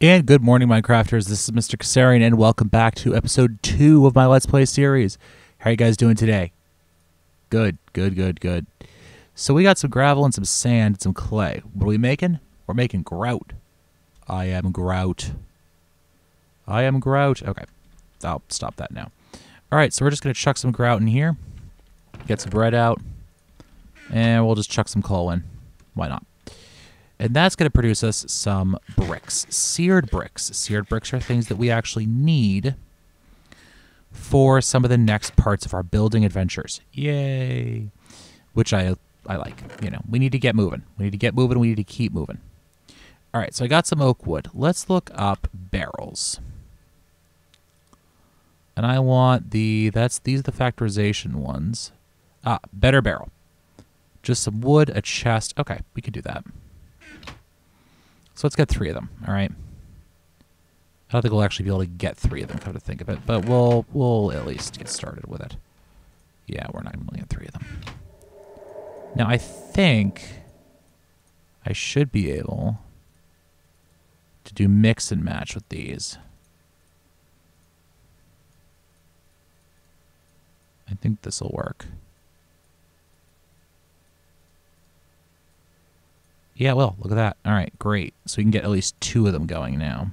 And good morning, Minecrafters. This is Mr. Kasarian, and welcome back to episode 2 of my Let's Play series. How are you guys doing today? Good. So we got some gravel and some sand and some clay. What are we making? We're making grout. I am grout. Okay, I'll stop that now. All right, so we're just going to chuck some grout in here, get some bread out, and we'll just chuck some coal in. Why not? And that's going to produce us some bricks. Seared bricks. Seared bricks are things that we actually need for some of the next parts of our building adventures. Yay! Which I like. You know, we need to get moving. We need to get moving. We need to keep moving. All right, so I got some oak wood. Let's look up barrels. And I want these are the factorization ones. Better barrel. Just some wood, a chest. Okay, we can do that. So let's get 3 of them, all right? I don't think we'll actually be able to get 3 of them, come to think of it, but we'll at least get started with it. Yeah, we're not going to get 3 of them. Now, I think I should be able to do mix and match with these. I think this will work. Yeah, well, look at that. All right, great. So we can get at least 2 of them going now.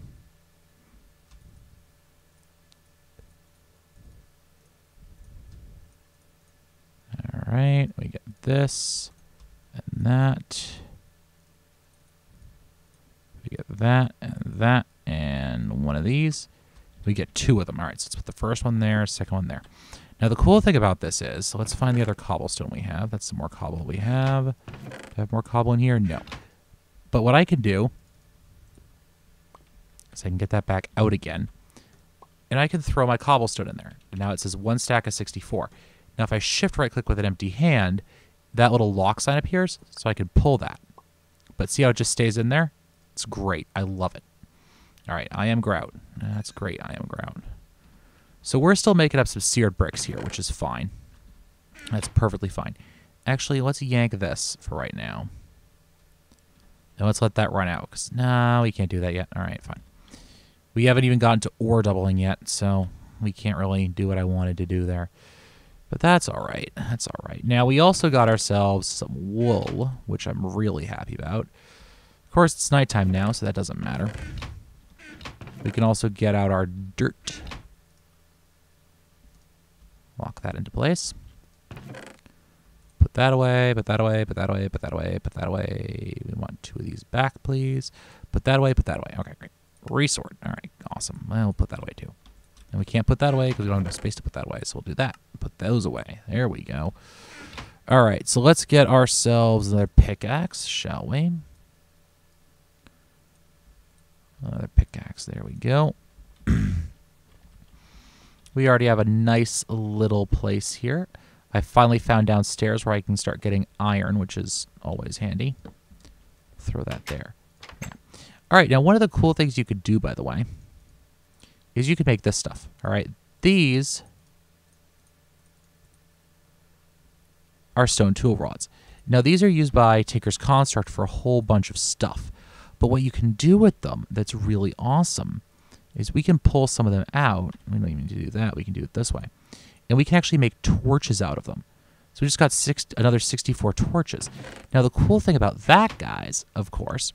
All right, we get this and that. We get that and one of these. We get 2 of them. All right, so let's put the first one there, second one there. Now, the cool thing about this is, so let's find the other cobblestone we have. That's some more cobble we have. Do I have more cobble in here? No. But what I can do is I can get that back out again, and I can throw my cobblestone in there. And now it says 1 stack of 64. Now, if I shift right-click with an empty hand, that little lock sign appears, so I can pull that. But see how it just stays in there? It's great. I love it. All right, I am grout. That's great. I am grout. So we're still making up some seared bricks here, which is fine. That's perfectly fine. Actually, let's yank this for right now. Now let's let that run out, because no, we can't do that yet. All right, fine. We haven't even gotten to ore doubling yet, so we can't really do what I wanted to do there. But that's all right. That's all right. Now, we also got ourselves some wool, which I'm really happy about. Of course, it's nighttime now, so that doesn't matter. We can also get out our dirt. Lock that into place. Put that away, put that away, put that away, put that away, put that away. We want 2 of these back, please. Put that away, put that away. Okay, great. Resort. All right, awesome. Well, we'll put that away too. And we can't put that away because we don't have enough space to put that away, so we'll do that. Put those away. There we go. All right, so let's get ourselves another pickaxe, shall we? Another pickaxe. There we go. We already have a nice little place here. I finally found downstairs where I can start getting iron, which is always handy. Throw that there. Yeah. All right, now one of the cool things you could do, by the way, is you could make this stuff. All right, these are stone tool rods. Now, these are used by Tinker's Construct for a whole bunch of stuff. But what you can do with them that's really awesome is we can pull some of them out. We don't even need to do that. We can do it this way. And we can actually make torches out of them. So we just got another 64 torches. Now, the cool thing about that, guys, of course,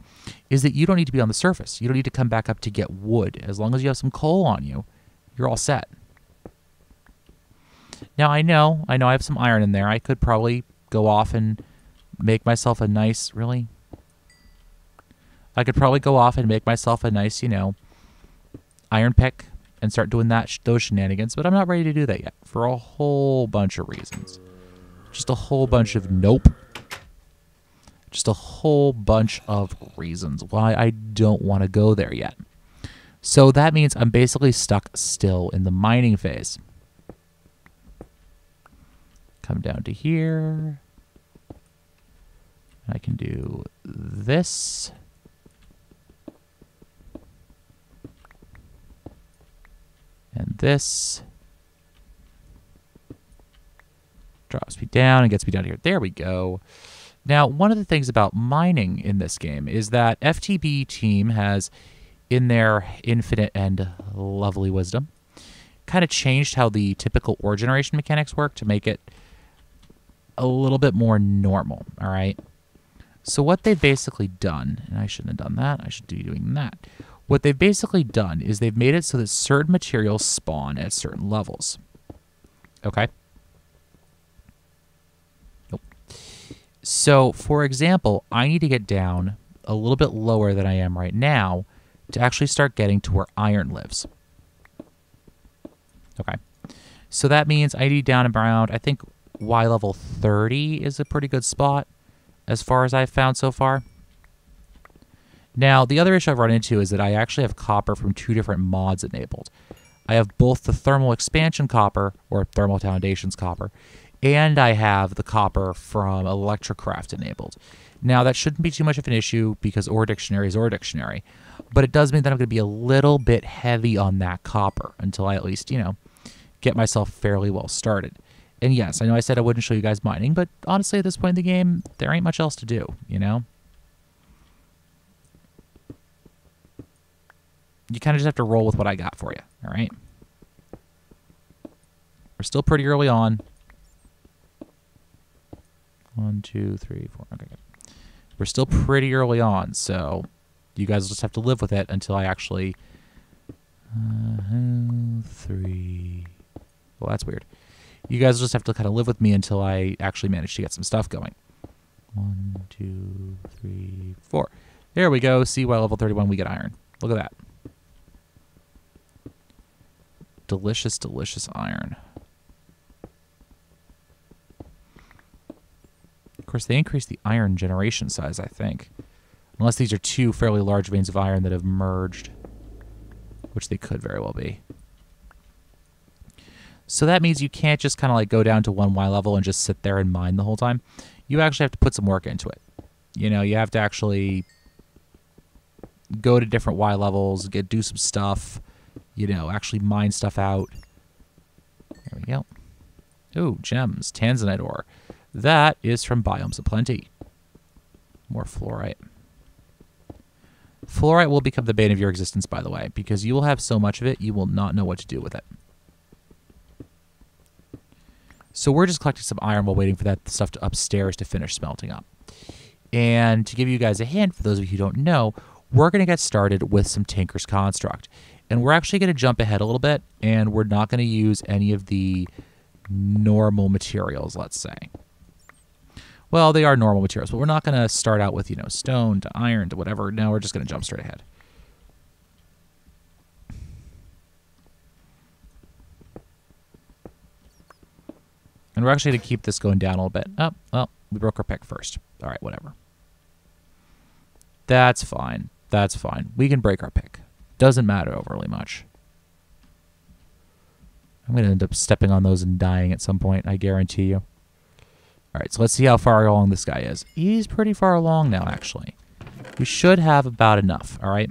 is that you don't need to be on the surface. You don't need to come back up to get wood. As long as you have some coal on you, you're all set. Now, I know I have some iron in there. I could probably go off and make myself a nice, really? I could probably go off and make myself a nice, you know, iron pick and start doing those shenanigans, but I'm not ready to do that yet for a whole bunch of reasons. Just a whole bunch of nope. Just a whole bunch of reasons why I don't want to go there yet. So that means I'm basically stuck still in the mining phase. Come down to here. I can do this. And this drops me down and gets me down here. There we go. Now, one of the things about mining in this game is that FTB team has in their infinite and lovely wisdom, kind of changed how the typical ore generation mechanics work to make it a little bit more normal, all right? So what they've basically done, and I shouldn't have done that, I should be doing that. What they've basically done is they've made it so that certain materials spawn at certain levels. Okay? Nope. So, for example, I need to get down a little bit lower than I am right now to actually start getting to where iron lives. Okay. So that means I need down around, I think Y level 30 is a pretty good spot as far as I've found so far. Now, the other issue I've run into is that I actually have copper from 2 different mods enabled. I have both the thermal expansion copper, or thermal foundations copper, and I have the copper from Electrocraft enabled. Now, that shouldn't be too much of an issue because Ore Dictionary is Ore Dictionary, but it does mean that I'm going to be a little bit heavy on that copper until I at least, you know, get myself fairly well started. And yes, I know I said I wouldn't show you guys mining, but honestly, at this point in the game, there ain't much else to do, you know? You kind of just have to roll with what I got for you, all right? We're still pretty early on. 1, 2, 3, 4. Okay, good. We're still pretty early on, so you guys will just have to live with it until I actually... 3... Well, that's weird. You guys will just have to kind of live with me until I actually manage to get some stuff going. 1, 2, 3, 4. There we go. See, by level 31, we get iron. Look at that. Delicious, delicious iron. Of course, they increased the iron generation size, I think. Unless these are 2 fairly large veins of iron that have merged, which they could very well be. So that means you can't just kind of like go down to 1 Y level and just sit there and mine the whole time. You actually have to put some work into it. You know, you have to actually go to different Y levels, do some stuff, you know, actually mine stuff out. There we go. Ooh, gems, tanzanite ore. That is from Biomes of Plenty. More fluorite. Fluorite will become the bane of your existence, by the way, because you will have so much of it, you will not know what to do with it. So we're just collecting some iron while waiting for that stuff to upstairs to finish smelting up. And to give you guys a hint, for those of you who don't know, we're going to get started with some Tinker's Construct. And we're actually going to jump ahead a little bit, and we're not going to use any of the normal materials, let's say. Well, they are normal materials, but we're not going to start out with, you know, stone to iron to whatever. No, we're just going to jump straight ahead. And we're actually going to keep this going down a little bit. Oh, well, we broke our pick first. All right, whatever. That's fine. That's fine. We can break our pick. Doesn't matter overly much. I'm going to end up stepping on those and dying at some point, I guarantee you. All right, so let's see how far along this guy is. He's pretty far along now, actually. We should have about enough, all right?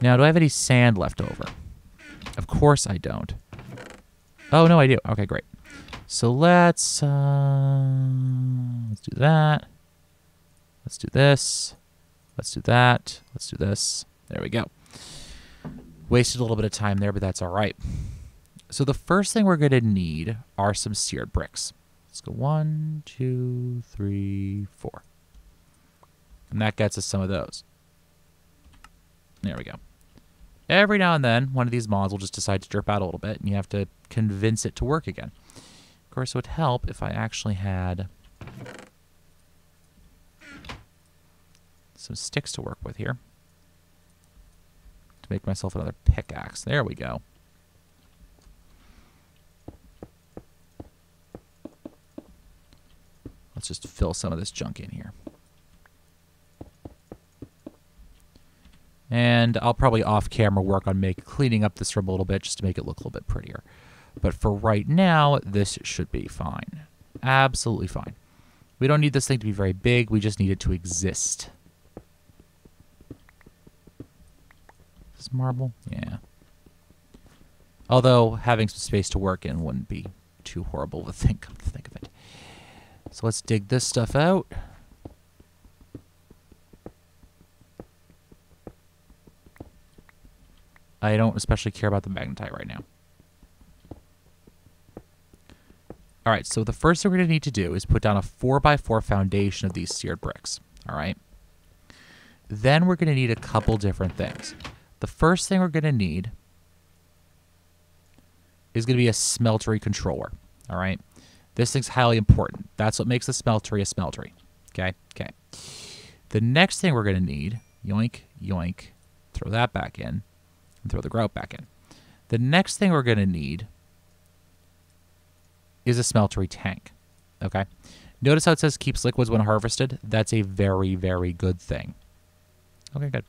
Now, do I have any sand left over? Of course I don't. Oh, no, I do. Okay, great. So let's do that. Let's do this. Let's do that. Let's do this. There we go. Wasted a little bit of time there, but that's all right. So the first thing we're going to need are some seared bricks. Let's go 1, 2, 3, 4. And that gets us some of those. There we go. Every now and then, one of these mods will just decide to drip out a little bit, and you have to convince it to work again. Of course, it would help if I actually had some sticks to work with here to make myself another pickaxe. There we go. Let's just fill some of this junk in here. And I'll probably off-camera work on cleaning up this room a little bit just to make it look a little bit prettier. But for right now, this should be fine. Absolutely fine. We don't need this thing to be very big. We just need it to exist. Is this marble? Yeah. Although, having some space to work in wouldn't be too horrible to think of it. So let's dig this stuff out. I don't especially care about the magnetite right now. All right, so the first thing we're going to need to do is put down a 4x4 foundation of these seared bricks. All right. Then we're going to need a couple different things. The first thing we're going to need is going to be a smeltery controller. All right. This thing's highly important. That's what makes the smeltery a smeltery. Okay. Okay. The next thing we're going to need, yoink, yoink, throw that back in, and throw the grout back in. The next thing we're going to need is a smeltery tank. Okay. Notice how it says keeps liquids when harvested? That's a very, very good thing. Okay, good.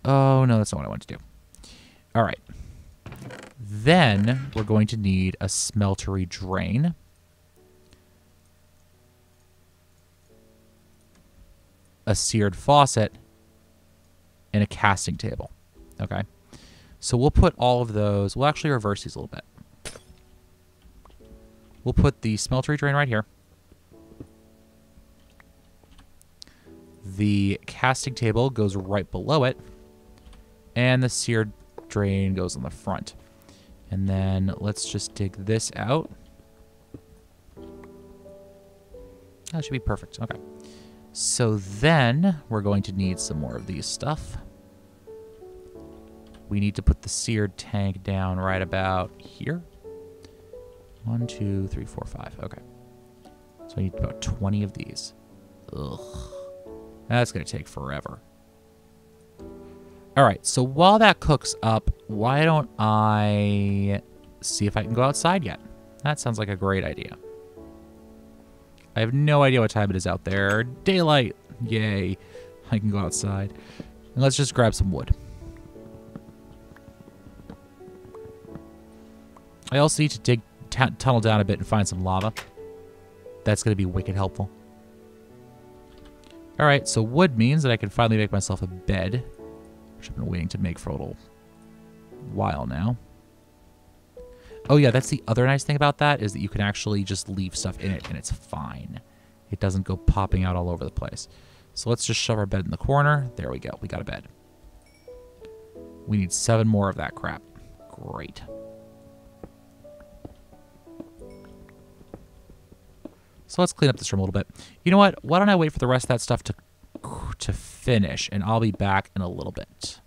Oh, no, that's not what I want to do. All right. Then we're going to need a smeltery drain. A seared faucet, and a casting table. Okay. So we'll put all of those. We'll actually reverse these a little bit. We'll put the smeltery drain right here. The casting table goes right below it. And the seared drain goes on the front. And then let's just dig this out. That should be perfect. Okay. So then we're going to need some more of these stuff. We need to put the seared tank down right about here. 1, 2, 3, 4, 5. Okay. So I need about 20 of these. Ugh. That's going to take forever. All right. So while that cooks up, why don't I see if I can go outside yet? That sounds like a great idea. I have no idea what time it is out there. Daylight. Yay. I can go outside. And let's just grab some wood. I also need to tunnel down a bit and find some lava. That's going to be wicked helpful. All right, so wood means that I can finally make myself a bed, which I've been waiting to make for a little while now. Oh yeah, that's the other nice thing about that is that you can actually just leave stuff in it and it's fine. It doesn't go popping out all over the place. So let's just shove our bed in the corner. There we go. We got a bed. We need 7 more of that crap. Great. So let's clean up this room a little bit. You know what? Why don't I wait for the rest of that stuff to finish, and I'll be back in a little bit.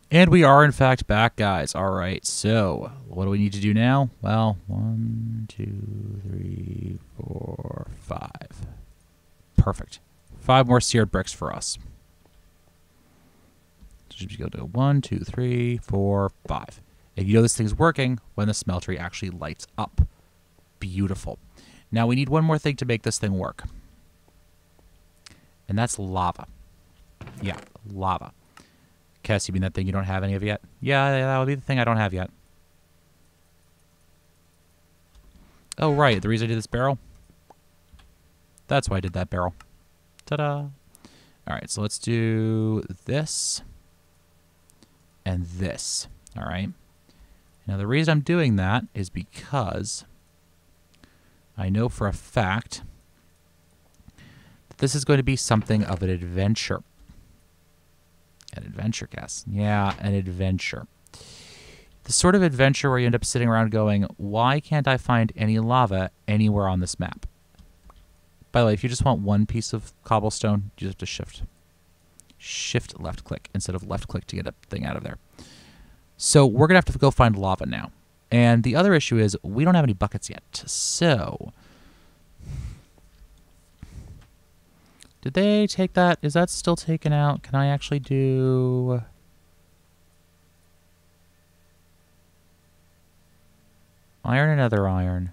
And we are, in fact, back, guys. All right, so what do we need to do now? Well, 1, 2, 3, 4, 5. Perfect. 5 more seared bricks for us. So just go to 1, 2, 3, 4, 5. And you know this thing's working when the smeltery actually lights up. Beautiful. Now we need one more thing to make this thing work. And that's lava. Yeah, lava. Cass, you mean that thing you don't have any of yet? Yeah, that would be the thing I don't have yet. Oh, right. The reason I did this barrel? That's why I did that barrel. Ta-da. All right, so let's do this and this. All right. Now, the reason I'm doing that is because I know for a fact that this is going to be something of an adventure. An adventure, Cass. Yeah, an adventure. The sort of adventure where you end up sitting around going, why can't I find any lava anywhere on this map? By the way, if you just want one piece of cobblestone, you just have to shift left click instead of left click to get a thing out of there. So we're going to have to go find lava now. And the other issue is we don't have any buckets yet. So did they take that? Is that still taken out? Can I actually do... iron and other iron?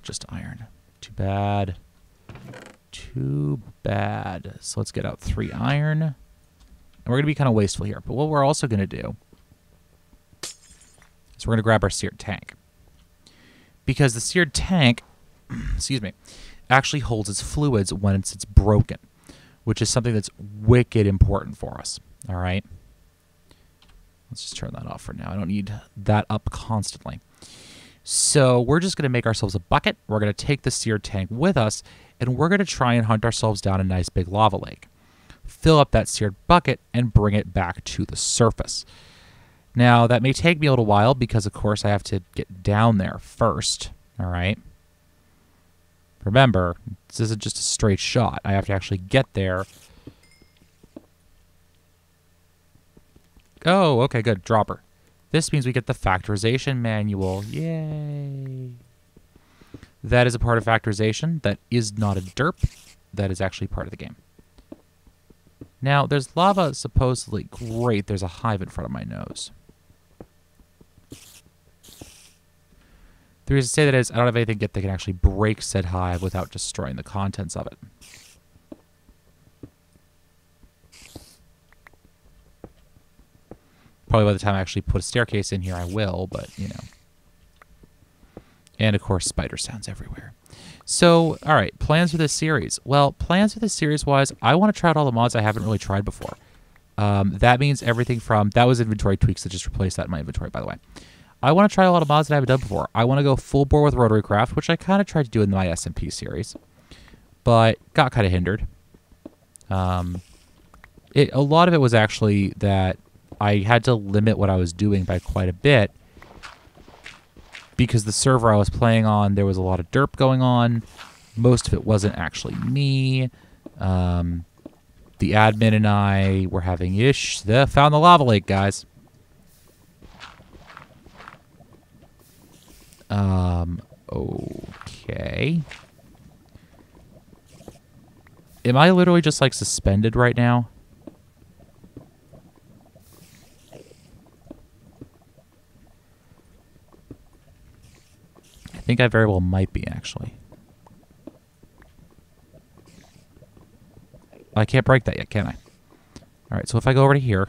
Just iron. Too bad. Too bad. So let's get out 3 iron. And we're going to be kind of wasteful here. But what we're also going to do is we're going to grab our seared tank. Because the seared tank, excuse me, actually holds its fluids when it's broken, which is something that's wicked important for us. All right? Let's just turn that off for now. I don't need that up constantly. So we're just going to make ourselves a bucket. We're going to take the seared tank with us, and we're going to try and hunt ourselves down a nice big lava lake. fill up that seared bucket, and bring it back to the surface. Now, that may take me a little while because, of course, I have to get down there first, all right? Remember, this isn't just a straight shot. I have to actually get there. Oh, okay, good. Dropper. This means we get the factorization manual. Yay. That is a part of factorization. That is not a derp. That is actually part of the game. Now, there's lava supposedly. Great, there's a hive in front of my nose. The reason I say that is I don't have anything yet that can actually break said hive without destroying the contents of it. Probably by the time I actually put a staircase in here, I will, but, you know. And, of course, spider sounds everywhere. So, all right, plans for this series. Well, plans for this series-wise, I want to try out all the mods I haven't really tried before. That means everything from... That was inventory tweaks that just replaced that in my inventory, by the way. I want to try a lot of mods that I haven't done before. I want to go full bore with Rotary Craft, which I kind of tried to do in my SMP series, but got kind of hindered. A lot of it was actually that I had to limit what I was doing by quite a bit because the server I was playing on, there was a lot of derp going on. Most of it wasn't actually me. The admin and I were having found the lava lake, guys. Okay. Am I literally just, like, suspended right now? I think I very well might be, actually. I can't break that yet, can I? All right, so if I go over to here...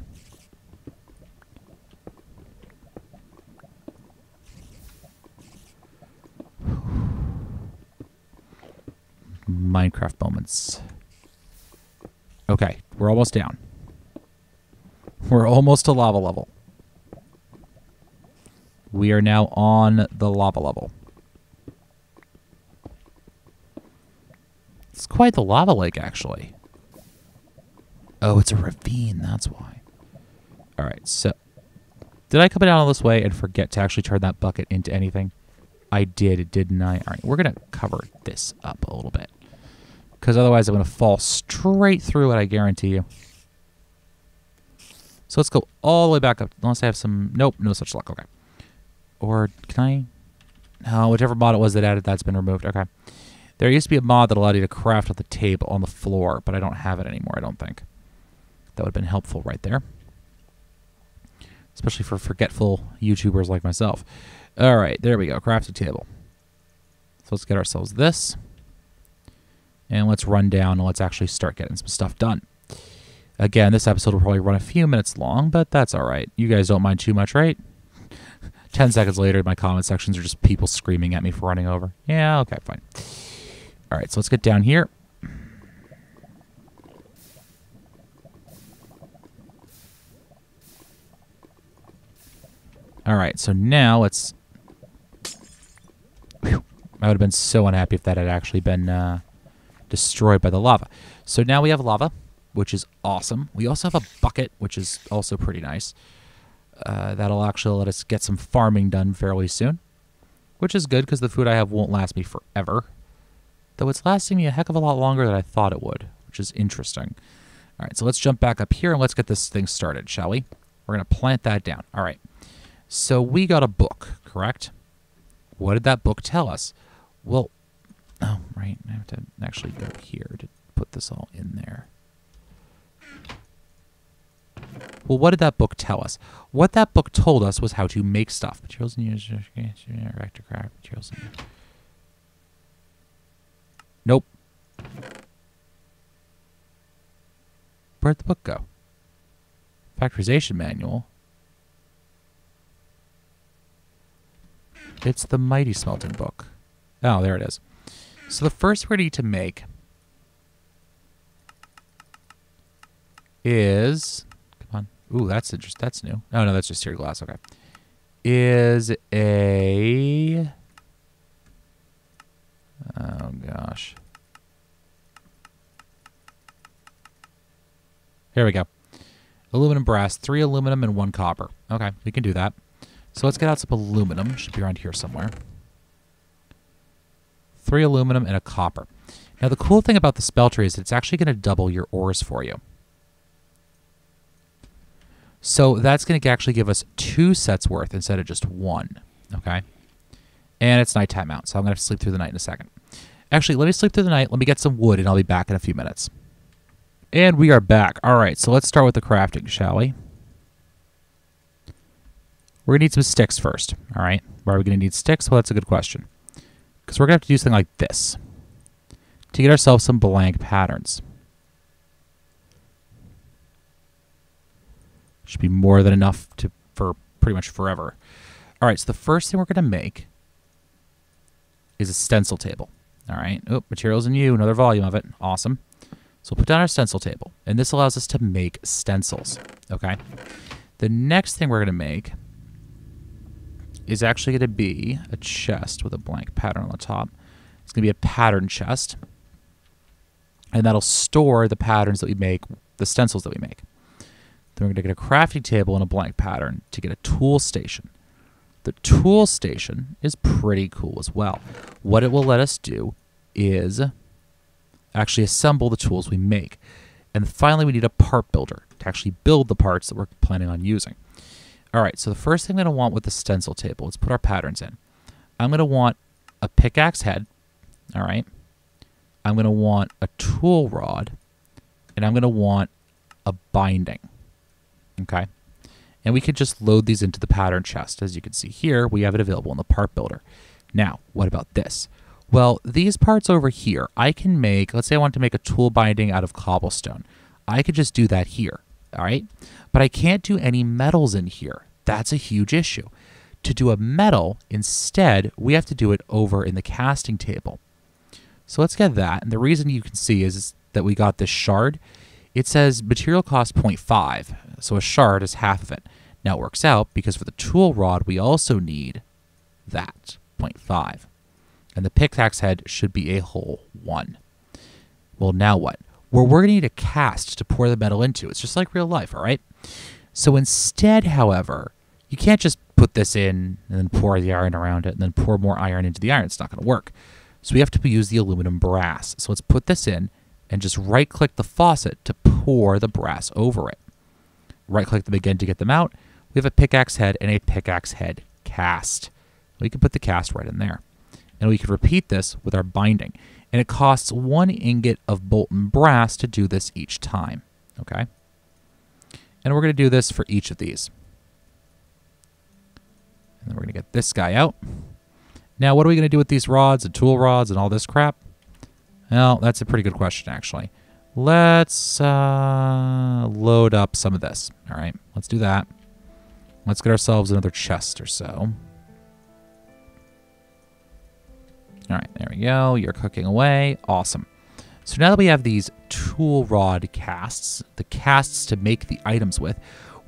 Minecraft moments. Okay, we're almost down. We're almost to lava level. We are now on the lava level. It's quite the lava lake, actually. Oh, it's a ravine, that's why. All right, so... Did I come down all this way and forget to actually turn that bucket into anything? I did, didn't I? All right, we're going to cover this up a little bit. Because otherwise I'm going to fall straight through it, I guarantee you. So let's go all the way back up. Unless I have some... Nope, no such luck. Okay. Or can I... No, whichever mod it was that added that's been removed. Okay. There used to be a mod that allowed you to craft on the table, on the floor, but I don't have it anymore, I don't think. That would have been helpful right there. Especially for forgetful YouTubers like myself. All right, there we go. Crafted table. So let's get ourselves this. And let's run down and let's actually start getting some stuff done. Again, this episode will probably run a few minutes long, but that's all right. You guys don't mind too much, right? 10 seconds later, my comment sections are just people screaming at me for running over. Yeah, okay, fine. All right, so let's get down here. All right, so now let's... Whew, I would have been so unhappy if that had actually been destroyed by the lava. So now we have lava, which is awesome. We also have a bucket, which is also pretty nice. That'll actually let us get some farming done fairly soon, which is good because the food I have won't last me forever. Though it's lasting me a heck of a lot longer than I thought it would, which is interesting. All right, so let's jump back up here and let's get this thing started, shall we? We're going to plant that down. All right. So we got a book, correct? What did that book tell us? Well, oh, right. I have to actually go here to put this all in there. Well, what did that book tell us? What that book told us was how to make stuff. Materials and use reactor craft materials. Nope. Where'd the book go? Factorization manual. It's the Mighty Smelting book. Oh, there it is. So the first we need to make is... Come on. Ooh, that's interesting. That's new. Oh, no, that's just seared glass. Okay. Is a... Oh, gosh. Here we go. Aluminum, brass, 3 aluminum, and 1 copper. Okay, we can do that. So let's get out some aluminum. Should be around here somewhere. 3 aluminum and a copper. Now, the cool thing about the smeltery is it's actually going to double your ores for you. So that's going to actually give us 2 sets worth instead of just 1. Okay? And it's nighttime out, so I'm going to have to sleep through the night in a second. Actually, let me sleep through the night. Let me get some wood, and I'll be back in a few minutes. And we are back. All right, so let's start with the crafting, shall we? We're going to need some sticks first. All right? Why are we going to need sticks? Well, that's a good question. Because we're going to have to do something like this to get ourselves some blank patterns. Should be more than enough for pretty much forever. All right, so the first thing we're going to make is a stencil table. All right. Oh, materials in you, another volume of it. Awesome. So we'll put down our stencil table, and this allows us to make stencils. Okay. The next thing we're going to make is actually going to be a chest with a blank pattern on the top. It's going to be a pattern chest, and that'll store the patterns that we make, the stencils that we make. Then we're going to get a crafting table and a blank pattern to get a tool station. The tool station is pretty cool as well. What it will let us do is actually assemble the tools we make. And finally, we need a part builder to actually build the parts that we're planning on using. All right, so the first thing I'm going to want with the stencil table, let's put our patterns in. I'm going to want a pickaxe head, all right? I'm going to want a tool rod, and I'm going to want a binding, okay? And we could just load these into the pattern chest. As you can see here, we have it available in the part builder. Now, what about this? Well, these parts over here, I can make, let's say I want to make a tool binding out of cobblestone. I could just do that here, all right? But I can't do any metals in here. That's a huge issue. To do a metal, instead, we have to do it over in the casting table. So let's get that. And the reason you can see is that we got this shard. It says material cost 0.5, so a shard is half of it. Now it works out because for the tool rod, we also need that, 0.5. And the pickaxe head should be a whole 1. Well, now what? Well, we're going to need a cast to pour the metal into. It's just like real life, all right? So instead, however, you can't just put this in and then pour the iron around it and then pour more iron into the iron. It's not going to work. So we have to use the aluminum brass. So let's put this in and just right-click the faucet to pour the brass over it. Right-click them again to get them out. We have a pickaxe head and a pickaxe head cast. We can put the cast right in there. And we can repeat this with our binding. And it costs 1 ingot of molten brass to do this each time. Okay? And we're going to do this for each of these. And then we're going to get this guy out. Now, what are we going to do with these rods and tool rods and all this crap? Well, that's a pretty good question, actually. Let's load up some of this. All right, let's do that. Let's get ourselves another chest or so. All right, there we go. You're cooking away. Awesome. So now that we have these tool rod casts, the casts to make the items with,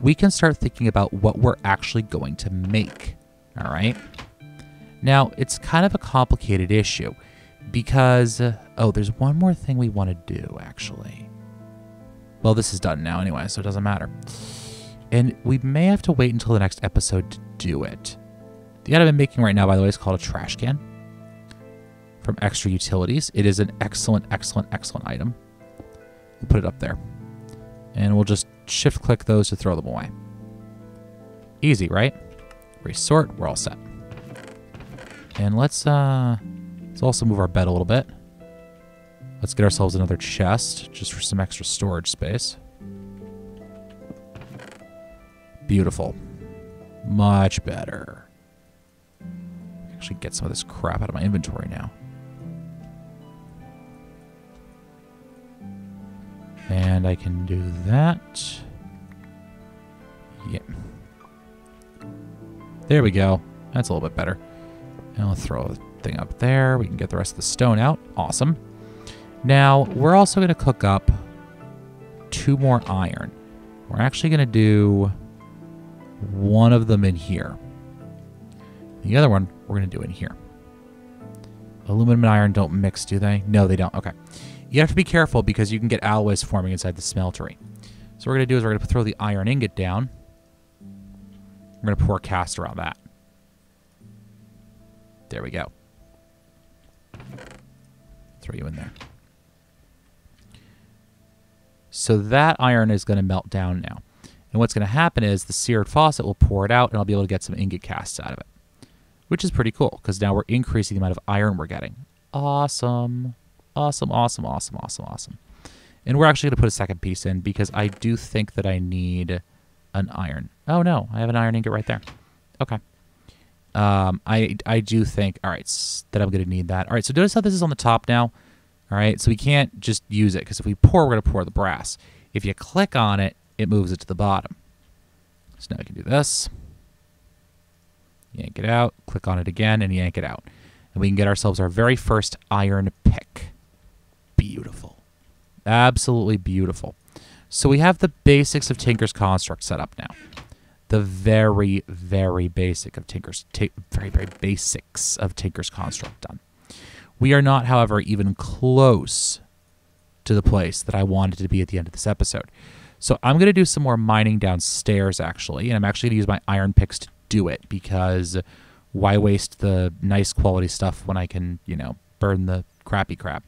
we can start thinking about what we're actually going to make. All right. Now, it's kind of a complicated issue because, oh, there's one more thing we want to do, actually. Well, this is done now anyway, so it doesn't matter. And we may have to wait until the next episode to do it. The item I'm making right now, by the way, is called a trash can from Extra Utilities. It is an excellent, excellent, excellent item. We'll put it up there. And we'll just shift-click those to throw them away. Easy, right? Resort, we're all set. And let's also move our bed a little bit. Let's get ourselves another chest, just for some extra storage space. Beautiful. Much better. Actually get some of this crap out of my inventory now. And I can do that. Yep. There we go. That's a little bit better. And I'll throw the thing up there. We can get the rest of the stone out. Awesome. Now, we're also going to cook up 2 more iron. We're actually going to do one of them in here. The other one we're going to do in here. Aluminum and iron don't mix, do they? No, they don't. Okay. You have to be careful because you can get alloys forming inside the smeltery. So what we're going to do is we're going to throw the iron ingot down. We're going to pour cast around that. There we go. Throw you in there. So that iron is going to melt down now. And what's going to happen is the seared faucet will pour it out, and I'll be able to get some ingot casts out of it, which is pretty cool because now we're increasing the amount of iron we're getting. Awesome. Awesome, awesome, awesome, awesome, awesome. And we're actually going to put a second piece in because I do think that I need an iron. Oh, no. I have an iron ingot right there. Okay. I do think, all right, that I'm going to need that. All right, so notice how this is on the top now. All right, so we can't just use it because if we pour, we're going to pour the brass. If you click on it, it moves it to the bottom. So now we can do this. Yank it out, click on it again, and yank it out. And we can get ourselves our very first iron pick. Beautiful. Absolutely beautiful. So we have the basics of Tinker's Construct set up now. The very, very basic of very basics of Tinker's Construct done. We are not, however, even close to the place that I wanted to be at the end of this episode. So I'm going to do some more mining downstairs, actually, and I'm actually going to use my iron picks to do it because why waste the nice quality stuff when I can, you know, burn the crappy crap?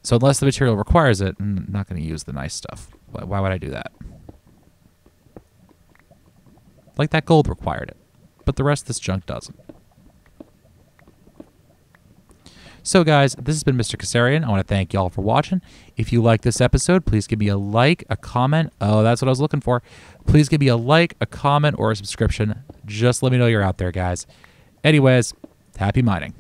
So unless the material requires it, I'm not going to use the nice stuff. Why would I do that? Like that gold required it, but the rest of this junk doesn't. So guys, this has been Mr. Kassarian. I want to thank y'all for watching. If you like this episode, please give me a like, a comment. Oh, that's what I was looking for. Please give me a like, a comment, or a subscription. Just let me know you're out there, guys. Anyways, happy mining.